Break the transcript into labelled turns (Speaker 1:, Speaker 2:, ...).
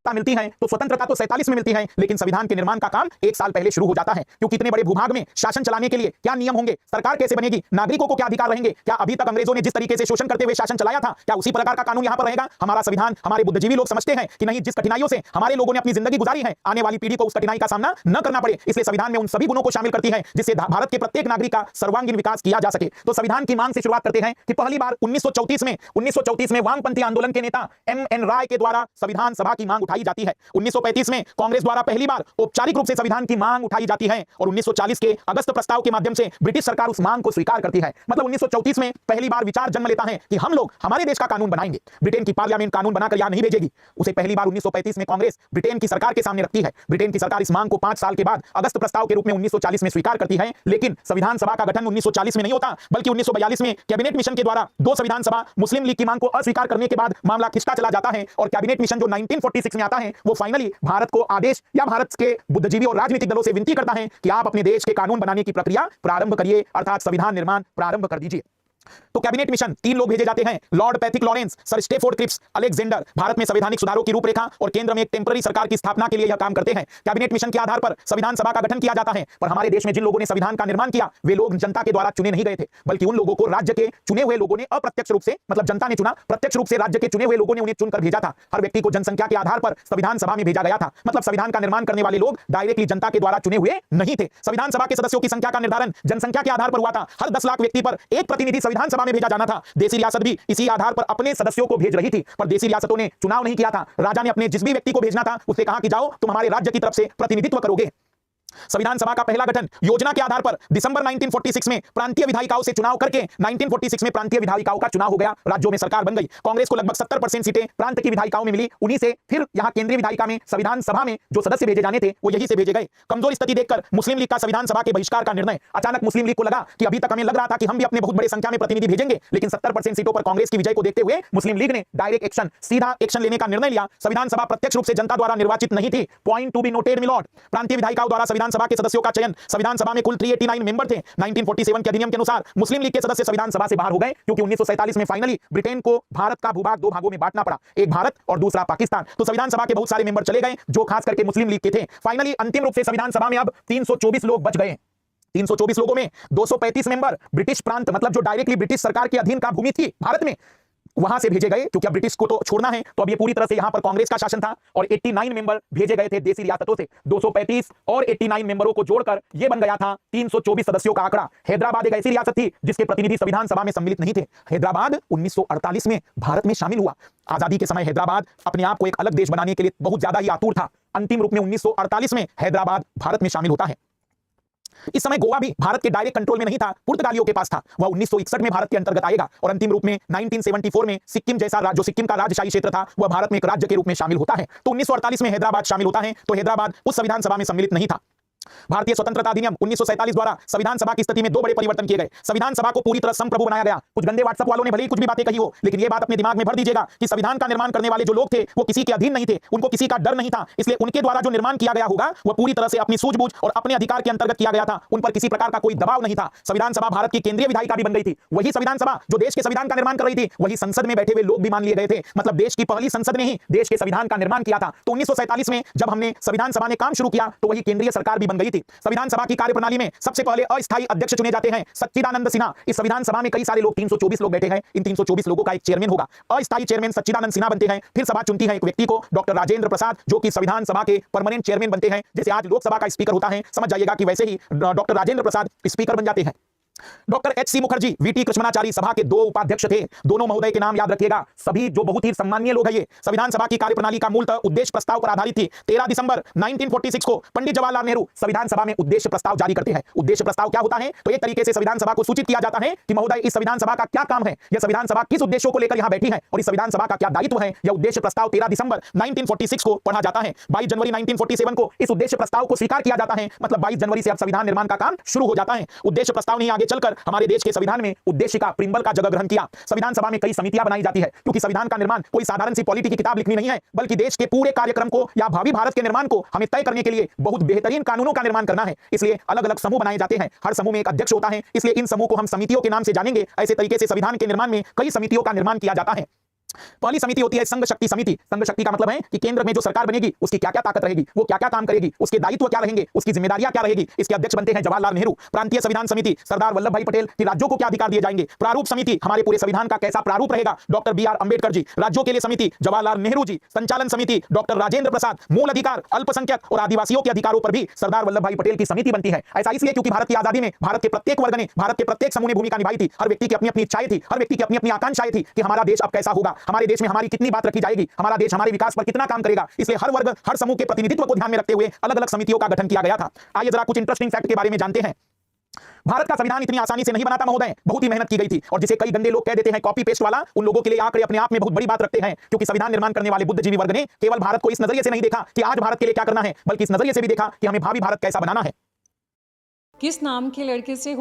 Speaker 1: स्वतंत्रता मिलती है तो स्वतंत्रता तो 47 में मिलती है, लेकिन संविधान के निर्माण का काम 1 साल पहले शुरू हो जाता है। क्योंकि इतने बड़े भूभाग में शासन चलाने के लिए क्या नियम होंगे, सरकार कैसे बनेगी, नागरिकों को क्या अधिकार रहेंगे, क्या अभी तक अंग्रेजों ने जिस तरीके से शोषण करते हुए शासन चलाया था क्या उसी प्रकार का कानून यहां पर रहेगा? हमारा संविधान, हमारे बुद्धिजीवी लोग समझते हैं कि नहीं, जिस कठिनाइयों से हमारे लोगों ने अपनी जिंदगी गुजारी है, आने वाली पीढ़ी को उस कठिनाई का सामना न करना पड़े, इसलिए संविधान में उन सभी गुणों को शामिल करती है जिससे भारत के प्रत्येक नागरिक का सर्वांगीण विकास किया जा सके। तो संविधान की मांग से शुरुआत करते हैं कि पहली बार 1934 में वामपंथी आंदोलन के नेता एम.एन. राय के द्वारा संविधान सभा की मांग उठाई जाती है। 1935 में कांग्रेस द्वारा पहली बार औपचारिक रूप से संविधान की मांग उठाई जाती है और 1940 के अगस्त प्रस्ताव के माध्यम से ब्रिटिश सरकार उस मांग को स्वीकार करती है। मतलब 1934 में पहली बार विचार जन्म लेता है कि हम लोग हमारे देश का कानून बनाएंगे। ब्रिटेन की पार्लियामेंट कानून बनाकर यहां नहीं भेजेगी, उसे पहली बार 1935 में कांग्रेस ब्रिटेन की सरकार के सामने रखती है। ब्रिटेन की सरकार इस मांग को 5 साल के बाद अगस्त प्रस्ताव के रूप में 1940 में स्वीकार करती है। लेकिन संविधान सभा का गठन 1940 में नहीं होता, बल्कि 1942 में कैबिनेट मिशन के द्वारा 2 संविधान सभा मुस्लिम लीग की मांग को अस्वीकार करने के बाद मामला खिसका चला जाता है और कैबिनेट मिशन जो 1946 में आता है वो फाइनली भारत को आदेश या भारत के बुद्धिजीवी और राजनीतिक दलों से विनती करता है कि आप अपने देश के कानून बनाने की प्रक्रिया प्रारंभ करिए, अर्थात संविधान निर्माण प्रारंभ कर दीजिए। तो कैबिनेट मिशन 3 लोग भेजे जाते हैं, lord Pethick Lawrence, sir Stafford Cripps, Alexander, Bharat में संवैधानिक सुधारों की रूपरेखा और केंद्र में एक टेम्पररी सरकार की स्थापना के लिए यह काम करते हैं। कैबिनेट मिशन के आधार पर संविधान सभा का गठन किया जाता है। पर हमारे देश में जिन लोगों ने संविधान का निर्माण किया वे लोग जनता के द्वारा चुने नहीं गए थे, बल्कि उन लोगों को राज्य के चुने हुए लोगों ने अप्रत्यक्ष रूप से, मतलब जनता ने चुना, प्रत्यक्ष रूप से राज्य के चुने हुए लोगों ने उन्हें चुनकर भेजा था। हर व्यक्ति को जनसंख्या के आधार पर संविधान सभा में भेजा गया था। मतलब संविधान का निर्माण करने वाले लोग डायरेक्टली जनता के द्वारा चुने हुए नहीं थे। संविधान सभा के सदस्यों की संख्या का निर्धारण जनसंख्या के आधार पर हुआ था। हर 10 लाख व्यक्ति पर एक प्रतिनिधि संविधान सभा में भेजा जाना था। देसी रियासत भी इसी आधार पर अपने सदस्यों को भेज रही थी, पर देसी रियासतों ने चुनाव नहीं किया था। राजा ने अपने जिस भी व्यक्ति को भेजना था उससे कहा कि जाओ तुम हमारे राज्य की तरफ से प्रतिनिधित्व करोगे। संविधान सभा का पहला गठन योजना के आधार पर दिसंबर 1946 में प्रांतीय विधायिकाओं से चुनाव करके 1946 में प्रांतीय विधायिकाओं का चुनाव हो गया, राज्यों में सरकार बन गई। कांग्रेस को लगभग 70% सीटें प्रांत की विधायिकाओं में मिली, उन्हीं से फिर यहां केंद्रीय विधायिका में संविधान सभा में जो सदस्य भेजे जाने थे वो यही से भेजे गए। कमजोर स्थिति देखकर मुस्लिम लीग का संविधान सभा के बहिष्कार का निर्णय। अचानक मुस्लिम लीग को लगा कि अभी तक हमें लग रहा था कि हम भी अपने बहुत बड़ी संख्या में प्रतिनिधि भेजेंगे, लेकिन 70% सीटों पर कांग्रेस की विजय को देखते हुए मुस्लिम लीग ने डायरेक्ट एक्शन, सीधा एक्शन लेने का निर्णय लिया। संविधान सभा प्रत्यक्ष रूप से जनता द्वारा निर्वाचित नहीं थी। Point to be noted milord, प्रांतीय विधायिकाओं द्वारा संविधान सभा के सदस्यों का संविधान सभा में कुल 389 मेंबर थे। 1947 के अधिनियम के अनुसार मुस्लिम लीग के सदस्य संविधान सभा से बाहर हो गए, क्योंकि 1947 में फाइनली ब्रिटेन को भारत का भूभाग 2 भागों में बांटना पड़ा, एक भारत और दूसरा पाकिस्तान। तो संविधान सभा के बहुत सारे मेंबर चले गए जो खास करके मुस्लिम लीग के थे। फाइनली अंतिम रूप से संविधान सभा में अब 324 लोग बच गए। 324 लोगों में 235 मेंबर ब्रिटिश प्रांत, मतलब जो डायरेक्टली ब्रिटिश सरकार के अधीन का भूमि थी भारत में, वहां से भेजे गए, क्योंकि अब ब्रिटिश को तो छोड़ना है। तो अब ये पूरी तरह से यहां पर कांग्रेस का शासन था। और 89 मेंबर भेजे गए थे देसी रियासतों से। 235 और 89 मेंबरों को जोड़कर ये बन गया था 324 सदस्यों का आंकड़ा। हैदराबाद एक ऐसी रियासत थी जिसके प्रतिनिधि संविधान सभा में सम्मिलित नहीं थे। हैदराबाद 1948 में भारत में शामिल हुआ। आजादी के समय हैदराबाद अपने आप को एक अलग देश बनाने के लिए बहुत ज्यादा ही आतुर था। अंतिम रूप में 1948 में हैदराबाद भारत में शामिल होता है। इस समय गोवा भी भारत के डायरेक्ट कंट्रोल में नहीं था, पुर्तगालियों के पास था। वह 1961 में भारत के अंतर्गत आएगा और अंतिम रूप में 1974 में सिक्किम जैसा जो सिक्किम का राजशाही क्षेत्र था वह भारत में एक राज्य के रूप में शामिल होता है। तो 1948 में हैदराबाद शामिल होता है। तो हैदराबाद उस संविधान सभा में सम्मिलित नहीं था। भारतीय स्वतंत्रता अधिनियम 1947 द्वारा संविधान सभा की स्थिति में 2 बड़े परिवर्तन किए गए। संविधान सभा को पूरी तरह संप्रभु बनाया गया। कुछ गंदे व्हाट्सएप वालों ने भले ही कुछ भी बातें कही हो, लेकिन यह बात अपने दिमाग में भर दीजिएगा कि संविधान का निर्माण करने वाले जो लोग थे वो किसी के अधीन नहीं थे, उनको किसी का डर नहीं था। इसलिए उनके द्वारा जो निर्माण किया गया होगा वह पूरी तरह से अपनी सूझबूझ और अपने अधिकार के अंतर्गत किया गया था। उन पर किसी प्रकार का कोई दबाव नहीं था। संविधान सभा भारत की केंद्रीय विधायिका भी बन गई थी। वही संविधान सभा जो देश के संविधान का निर्माण कर रही थी, वही संसद में बैठे हुए लोग भी मान लिए गए थे। मतलब देश की पहली संसद ने ही देश के संविधान का निर्माण किया था। तो 1947 में जब हमने संविधान सभा ने काम शुरू किया तो वही केंद्रीय सरकार भी बन गई थी। संविधान सभा की कार्यप्रणाली में सबसे पहले अस्थायी अध्यक्ष चुने जाते हैं, सच्चिदानंद सिन्हा। इस संविधान सभा में कई सारे लोग, 324 लोग बैठे हैं। इन 324 लोगों का एक चेयरमैन होगा। अस्थायी चेयरमैन सच्चिदानंद सिन्हा बनते हैं। फिर सभा चुनती है एक व्यक्ति को, डॉक्टर राजेंद्र प्रसाद, जो कि संविधान सभा के परमानेंट चेयरमैन बनते हैं। जैसे आज लोकसभा का स्पीकर होता है, समझ जाइएगा कि वैसे ही डॉक्टर राजेंद्र प्रसाद स्पीकर बन जाते हैं। डॉक्टर एच.सी. मुखर्जी, वी.टी. कृष्णमाचारी सभा के 2 उपाध्यक्ष थे। दोनों महोदय के नाम याद रखिएगा। सभी जो बहुत ही सम्माननीय लोग हैं। ये संविधान सभा की कार्यप्रणाली का मूलतः उद्देश्य प्रस्ताव पर आधारित थी। 13 दिसंबर 1946 को पंडित जवाहरलाल नेहरू संविधान सभा में उद्देश्य प्रस्ताव जारी करते हैं। उद्देश्य प्रस्ताव क्या होता है? तो एक तरीके से संविधान सभा को सूचित किया जाता है कि महोदय, इस संविधान सभा का क्या काम है, यह संविधान सभा किस उद्देश्यों को लेकर यहां बैठी है और इस संविधान सभा का क्या दायित्व है। यह उद्देश्य प्रस्ताव 13 दिसंबर 1946 को पढ़ा जाता है। 22 जनवरी 1947 को इस उद्देश्य प्रस्ताव को स्वीकार किया जाता है। मतलब 22 जनवरी से अब संविधान निर्माण का काम शुरू हो जाता है। उद्देश्य प्रस्ताव ने आगे चलकर हमारे देश के संविधान में उद्देश्य का प्रिंबल का जगह ग्रहण किया। संविधान सभा में कई समितियां बनाई जाती है, क्योंकि संविधान का निर्माण कोई साधारण सी पॉलिटी की किताब लिखनी नहीं है, बल्कि देश के पूरे कार्यक्रम को या भावी भारत के निर्माण को हमें तय करने के लिए बहुत बेहतरीन कानूनों का निर्माण करना है। इसलिए अलग अलग समूह बनाए जाते हैं। हर समूह में एक अध्यक्ष होता है, इसलिए इन समूह को हम समितियों के नाम से जानेंगे। ऐसे तरीके से संविधान के निर्माण में कई समितियों का निर्माण किया जाता है। पहली समिति होती है संघ शक्ति समिति। संघ शक्ति का मतलब है कि केंद्र में जो सरकार बनेगी उसकी क्या क्या ताकत रहेगी, वो क्या क्या काम करेगी, उसके दायित्व क्या रहेंगे, उसकी जिम्मेदारियां क्या रहेगी। इसके अध्यक्ष बनते हैं जवाहरलाल नेहरू। प्रांतीय संविधान समिति सरदार वल्लभ भाई पटेल की राज्यों को क्या अधिकार दिए जाएंगे। प्रारूप समिति हमारे पूरे संविधान का कैसा प्रारूप रहेगा, डॉक्टर बी.आर. अंबेडकर जी। राज्यों के लिए समिति जवाहरलाल नेहरू जी। संचालन समिति डॉक्टर राजेंद्र प्रसाद। मूल अधिकार अल्पसंख्यक और आदिवासियों के अधिकारों पर भी सरदार वल्लभ भाई पटेल की समिति बनती है। ऐसा इसलिए क्योंकि भारत की आजादी में भारत के प्रत्येक वर्ग ने, भारत के प्रत्येक समूह ने भूमिका निभाई थी। हर व्यक्ति की अपनी अपनी इच्छाएं थी, हर व्यक्ति की अपनी अपनी आकांक्षाएं थी कि हमारा देश अब कैसा होगा, हमारे देश में हमारी कितनी बात रखी जाएगी, हमारा देश हमारे विकास पर कितना काम करेगा। इसलिए हर वर्ग, हर समूह के प्रतिनिधित्व को ध्यान में रखते हुए अलग अलग समितियों का गठन किया गया था। आइए जरा कुछ इंटरेस्टिंग फैक्ट के बारे में जानते हैं। भारत का संविधान इतनी आसानी से नहीं बनाता महोदय, बहुत ही मेहनत की गई थी। और जिसे कई गंदे लोग कह देते हैं कॉपी पेस्ट वाला, उन लोगों के लिए आंकड़े अपने आप में बहुत बड़ी बात रखते हैं। क्योंकि संविधान निर्माण करने वाले बुद्धिजीवी वर्ग ने केवल भारत को इस नजरिए से नहीं देखा कि आज भारत के लिए क्या करना है, बल्कि इस नजरिए से भी देखा कि हमें भावी भारत कैसा बनाना है।
Speaker 2: किस नाम के लड़के से